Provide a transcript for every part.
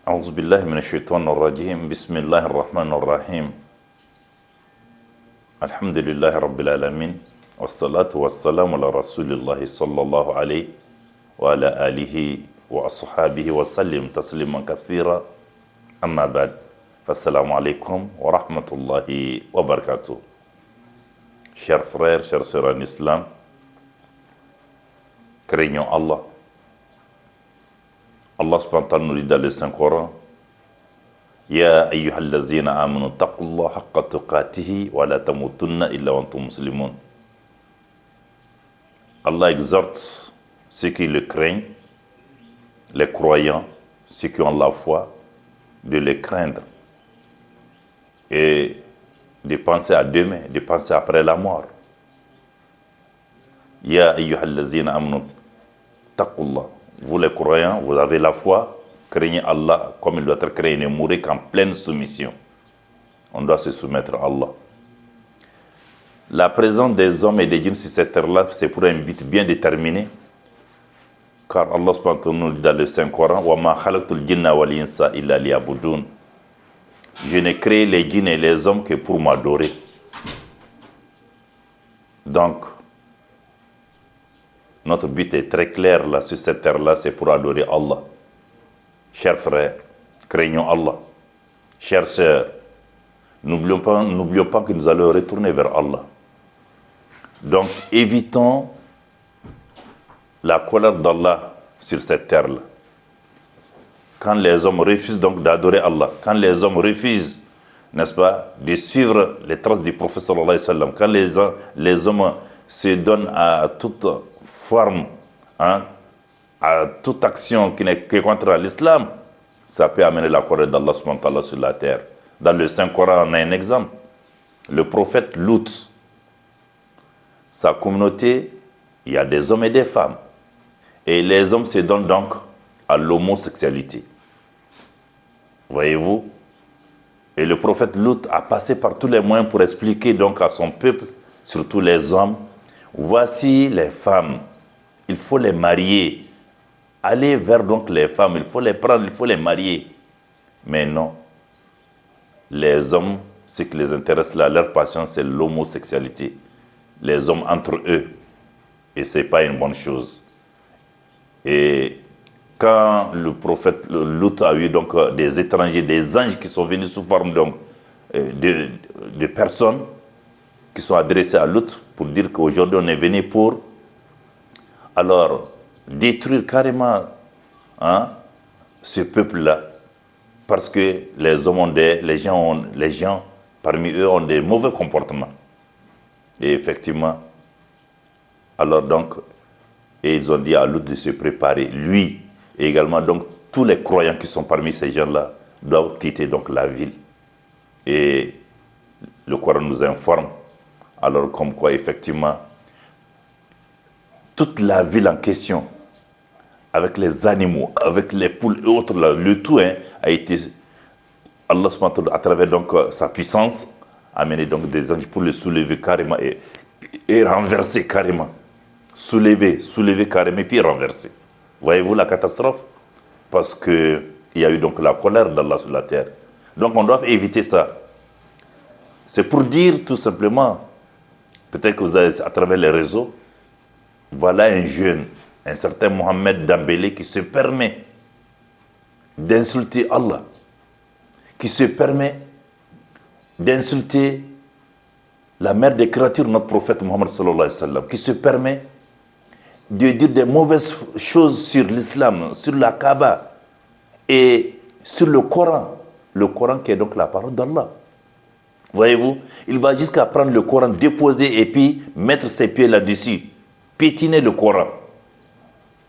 أعوذ بالله من الشيطان الرجيم بسم الله الرحمن الرحيم الحمد لله رب العالمين والصلاة والسلام على رسول الله صلى الله عليه وعلى آله وأصحابه وسلم تسليما كثيرا أما بعد فالسلام عليكم ورحمة الله وبركاته. Chers frères, chers sœurs en islam, craignons Allah. Allah subhanahu wa ta'ala nous dit dans le Saint-Coran: Ya ayyuhallazina amanu taqullaha haqqa tuqatihi wa la tamutunna illa wa antum muslimun. Allah exhorte ceux qui le craignent, les croyants, ceux qui ont la foi, de le craindre et de penser à demain, de penser après la mort. Ya ayyuhallazina amanu taqullaha. Vous les croyants, vous avez la foi, craignez Allah comme il doit être craint, ne mourrez qu'en pleine soumission. On doit se soumettre à Allah. La présence des hommes et des djinns sur cette terre-là, c'est pour un but bien déterminé. Car Allah subhanahu wa ta'ala nous dit dans le Saint-Coran: Wa ma khalaqtul jinna wal insa illa liya'budun. Je n'ai créé les djinns et les hommes que pour m'adorer. Donc, notre but est très clair là, sur cette terre-là, c'est pour adorer Allah. Chers frères, craignons Allah. Chers sœurs, n'oublions pas que nous allons retourner vers Allah. Donc, évitons la colère d'Allah sur cette terre-là. Quand les hommes refusent donc d'adorer Allah, quand les hommes refusent, n'est-ce pas, de suivre les traces du prophète sallallahu alayhi wa sallam, quand les hommes se donnent à toute forme, à toute action qui est contre l'islam, ça peut amener la colère d'Allah subhanahu wa ta'ala sur la terre. Dans le Saint-Coran, on a un exemple. Le prophète Lut, sa communauté, il y a des hommes et des femmes. Et les hommes se donnent donc à l'homosexualité. Voyez-vous? Et le prophète Lut a passé par tous les moyens pour expliquer donc à son peuple, surtout les hommes: voici les femmes, il faut les marier. Allez vers donc les femmes, il faut les prendre, il faut les marier. Mais non. Les hommes, ce qui les intéresse là, leur passion, c'est l'homosexualité. Les hommes entre eux. Et ce n'est pas une bonne chose. Et quand le prophète Lut a eu donc des étrangers, des anges qui sont venus sous forme donc, de personnes qui sont adressées à Lut pour dire qu'aujourd'hui on est venu pour alors détruire carrément ce peuple-là, parce que les gens parmi eux ont des mauvais comportements. Et effectivement, alors donc, et ils ont dit à Lut de se préparer, lui et également donc tous les croyants qui sont parmi ces gens-là doivent quitter donc la ville. Et le Coran nous informe alors comme quoi effectivement toute la ville en question, avec les animaux, avec les poules et autres, là, le tout a été, Allah subhanahu wa ta'ala, à travers donc sa puissance, amené donc des anges pour le soulever carrément et renverser carrément. Soulever carrément, puis renverser. Voyez-vous la catastrophe? Parce qu'il y a eu donc la colère d'Allah sur la terre. Donc on doit éviter ça. C'est pour dire tout simplement, peut-être que vous avez à travers les réseaux, voilà un jeune, un certain Mohamed Dambélé qui se permet d'insulter Allah, qui se permet d'insulter la mère des créatures, notre prophète Mohammed sallallahu alayhi wa sallam, qui se permet de dire des mauvaises choses sur l'islam, sur la Kaaba et sur le Coran qui est donc la parole d'Allah. Voyez-vous, il va jusqu'à prendre le Coran, déposer et puis mettre ses pieds là-dessus, piétiner le Coran.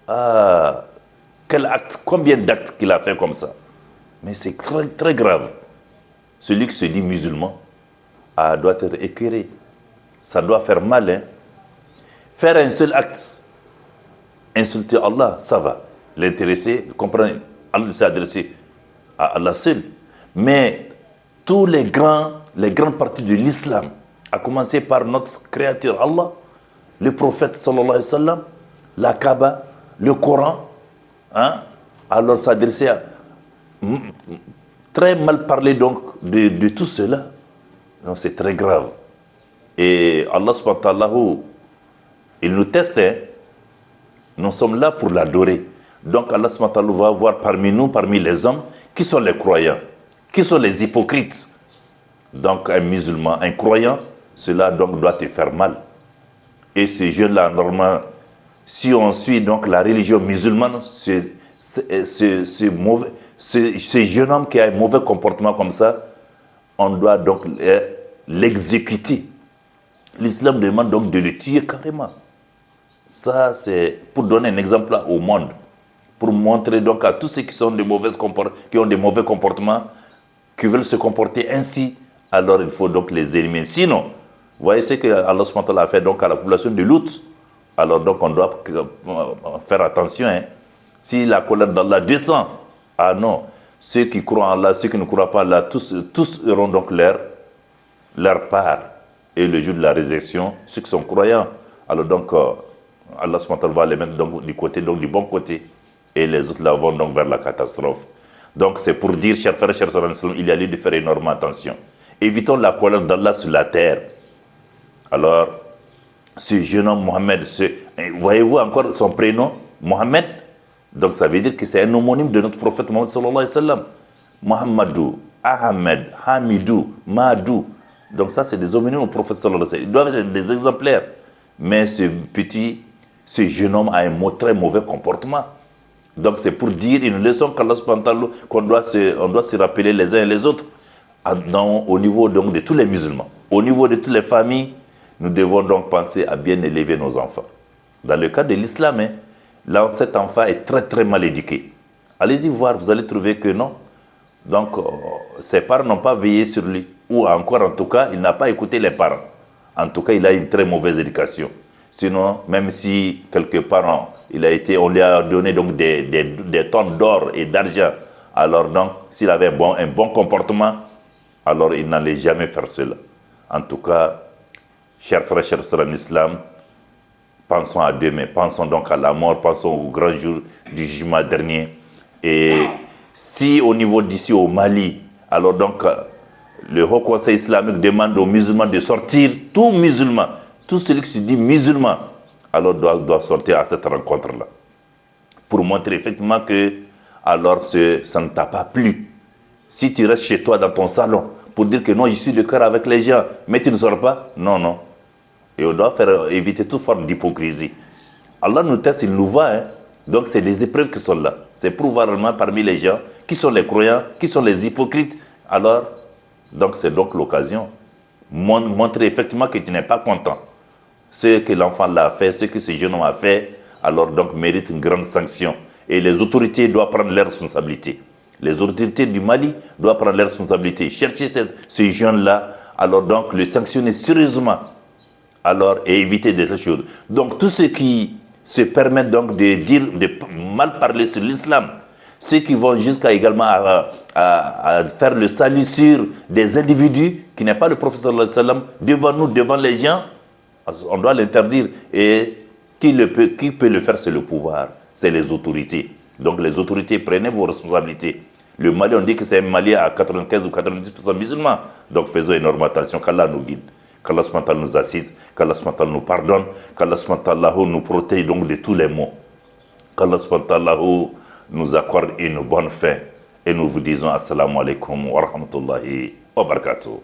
Ah, quel acte, combien d'actes qu'il a fait comme ça. Mais c'est très, très grave. Celui qui se dit musulman doit être écœuré. Ça doit faire mal. Hein? Faire un seul acte, insulter Allah, ça va. L'intéresser, comprendre, Allah s'est adressé à Allah seul. Mais tous les grandes parties de l'islam, à commencer par notre créateur Allah, le prophète sallallahu alayhi wa sallam, la Kaaba, le Coran, alors s'adresser très mal parler donc de tout cela. Donc c'est très grave. Et Allah subhanahu wa ta'ala, il nous teste. Hein. Nous sommes là pour l'adorer. Donc Allah subhanahu wa ta'ala va voir parmi nous, parmi les hommes, qui sont les croyants, qui sont les hypocrites. Donc un musulman, un croyant, cela donc doit te faire mal. Et ces jeunes-là, normalement, si on suit donc la religion musulmane, ce jeune homme qui a un mauvais comportement comme ça, on doit donc l'exécuter. L'islam demande donc de le tuer carrément. Ça, c'est pour donner un exemple au monde, pour montrer donc à tous ceux qui ont des mauvais comportements, qui veulent se comporter ainsi, alors il faut donc les éliminer. Sinon, vous voyez ce que Allah subhanahu wa ta'ala a fait donc à la population de Lut. Alors donc on doit faire attention. Hein. Si la colère d'Allah descend, ah non, ceux qui croient en Allah, ceux qui ne croient pas en Allah, tous auront donc leur part. Et le jour de la résurrection, ceux qui sont croyants, alors donc Allah subhanahu wa ta'ala va les mettre donc, du bon côté. Et les autres là vont donc vers la catastrophe. Donc c'est pour dire, chers frères, chers sœurs, il y a lieu de faire énormément attention. Évitons la colère d'Allah sur la terre. Alors, ce jeune homme Mohamed, voyez-vous encore son prénom, Mohamed? Donc ça veut dire que c'est un homonyme de notre prophète Mohammed sallallahu alayhi wa sallam. Mohamedou, Ahmed, Hamidou, Madou. Donc ça c'est des homonymes au prophète sallallahu alayhi wa sallam. Ils doivent être des exemplaires. Mais ce jeune homme a un très mauvais comportement. Donc c'est pour dire une leçon qu'Allah subhanahu wa ta'ala, qu'on doit se rappeler les uns et les autres. Au niveau donc de tous les musulmans, au niveau de toutes les familles, nous devons donc penser à bien élever nos enfants. Dans le cas de l'islam, hein, là, cet enfant est très très mal éduqué. Allez-y voir, vous allez trouver que non. Donc, ses parents n'ont pas veillé sur lui. Ou encore, en tout cas, il n'a pas écouté les parents. En tout cas, il a une très mauvaise éducation. Sinon, même si quelque part, on lui a donné donc des tonnes d'or et d'argent, alors donc, s'il avait un bon comportement, alors il n'allait jamais faire cela. En tout cas, chers frères, chers sœurs en islam, pensons à demain, pensons donc à la mort, pensons au grand jour du jugement dernier. Et si au niveau d'ici au Mali, alors donc le Haut Conseil islamique demande aux musulmans de sortir, tout musulman, tout celui qui se dit musulman, alors doit sortir à cette rencontre-là. Pour montrer effectivement que alors ça ne t'a pas plu. Si tu restes chez toi dans ton salon pour dire que non, je suis de cœur avec les gens, mais tu ne sors pas, non. Et on doit éviter toute forme d'hypocrisie. Allah nous teste, il nous voit. Hein. Donc c'est des épreuves qui sont là. C'est pour voir vraiment parmi les gens qui sont les croyants, qui sont les hypocrites. Alors, donc c'est donc l'occasion. Montrer effectivement que tu n'es pas content. Ce que l'enfant l'a fait, ce que ce jeune homme a fait, alors donc mérite une grande sanction. Et les autorités doivent prendre leurs responsabilités. Les autorités du Mali doivent prendre leurs responsabilités. Chercher ce jeune-là, alors donc le sanctionner sérieusement. Alors, et éviter des choses. Donc, tous ceux qui se permettent donc de mal parler sur l'islam, ceux qui vont jusqu'à également à faire le salut sur des individus qui n'est pas le prophète sallallahu alayhi wa sallam, devant nous, devant les gens, on doit l'interdire. Et qui peut le faire, c'est le pouvoir, c'est les autorités. Donc, les autorités, prenez vos responsabilités. Le Mali, on dit que c'est un Mali à 95 ou 90% musulman. Donc, faisons énormément attention, qu'Allah nous guide. Qu'Allah subhanahu wa ta'ala nous assiste, qu'Allah subhanahu wa ta'ala nous pardonne, qu'Allah subhanahu wa ta'ala nous protège donc de tous les maux. Qu'Allah subhanahu wa ta'ala nous accorde une bonne fin. Et nous vous disons assalamu alaikum wa rahmatullahi wa barakatuh.